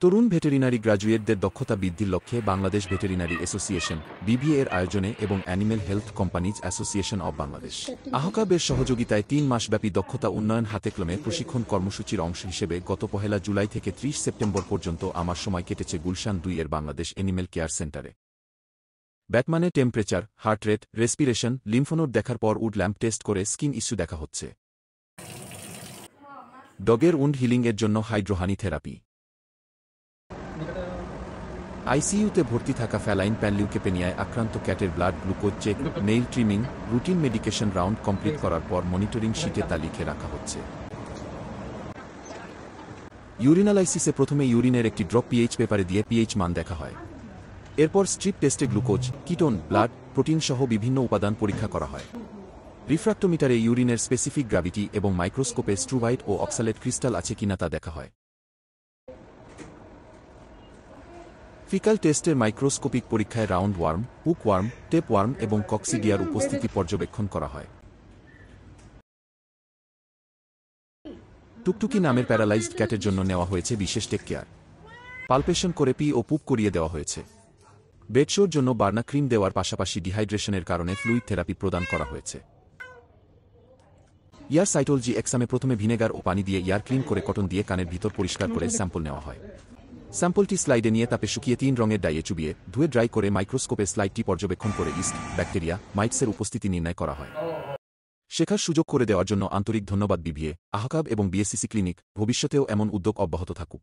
তরুণ veterinary গ্র্যাজুয়েটদের দক্ষতা বৃদ্ধির লক্ষ্যে বাংলাদেশ ভেটেরিনারি অ্যাসোসিয়েশন বিবিএ এর আয়োজনে এবং animal health companies association of Bangladesh আহকাবের সহযোগিতায় ৩ মাসব্যাপী দক্ষতা উন্নয়ন হাতেকলমে প্রশিক্ষণ কর্মসূচির অংশ হিসেবে গত ১ জুলাই থেকে ৩০ সেপ্টেম্বর পর্যন্ত আমার সময় কেটেছে গুলশান ২ এর বাংলাদেশ অ্যানিম্যাল কেয়ার সেন্টারে। ব্যাটম্যানে টেম্পারেচার, হার্ট রেট, রেসপিরেশন, লিম্ফোনোড দেখার পর উড ল্যাম্প টেস্ট করে স্কিন ইস্যু দেখা হচ্ছে। ডগের উন্ড হিলিংয়ের জন্য হাইড্রোহানি থেরাপি। আইসিইউতে ভর্তি থাকা ফ্যালাইন প্যানলিউকেপেনিয়ায় আক্রান্ত ক্যাটের blood glucose check, nail trimming, routine medication round complete করার পর মনিটরিং শিটে তা লিখে রাখা হচ্ছে। ইউরিনালাইসিসে প্রথমে ইউরিনের একটি ড্রপ পিএইচ পেপারে দিয়ে পিএইচ মান দেখা হয়। এরপর স্ট্রিপ টেস্টে গ্লুকোজ, কিটোন, ব্লাড, প্রোটিন সহ বিভিন্ন উপাদান পরীক্ষা করা হয়। রিফ্র্যাক্টোমিটারে ইউরিনের স্পেসিফিক গ্র্যাভিটি এবং মাইক্রোস্কোপে স্ট্রুভাইট ও অক্সালেট ক্রিস্টাল আছে কিনা তা দেখা হয়। ফিকাল টেস্টের মাইক্রোস্কোপিক পরীক্ষায় round worm, hook worm, tape worm এবং কক্সিডিয়ার উপস্থিতি পর্যবেক্ষণ করা হয়। টুকটুকি নামের প্যারালাইজড ক্যাটের জন্য নেওয়া হয়েছে বিশেষ টেক কেয়ার। পালপেশন করে পি ও পুপ করিয়ে দেওয়া হয়েছে। বেডশোর জন্য বার্না ক্রিম দেওয়ার পাশাপাশি ডিহাইড্রেশনের কারণে ফ্লুইড থেরাপি প্রদান করা হয়েছে। ইয়ার সাইটোলজি এক্সামে প্রথমে ভিনেগার ও পানি দিয়ে ইয়ার ক্লিন করে কটন দিয়ে কানের ভিতর পরিষ্কার করে স্যাম্পল নেওয়া হয়। স্যাম্পলটি স্লাইডে নিয়ে তাপে শুকিয়ে ৩ রঙের ডাইয়ে চুবিয়ে ধুয়ে ড্রাই করে মাইক্রোস্কোপে স্লাইডটি পর্যবেক্ষণ করে ইস্ট, ব্যাকটেরিয়া, মাইটসের উপস্থিতি নির্ণয় করা হয়। শেখার সুযোগ করে দেওয়ার জন্য আন্তরিক ধন্যবাদ বিবিএ, আহকাব এবং বিএসসিসি ক্লিনিক। ভবিষ্যতেও এমন উদ্যোগ অব্যাহত থাকুক।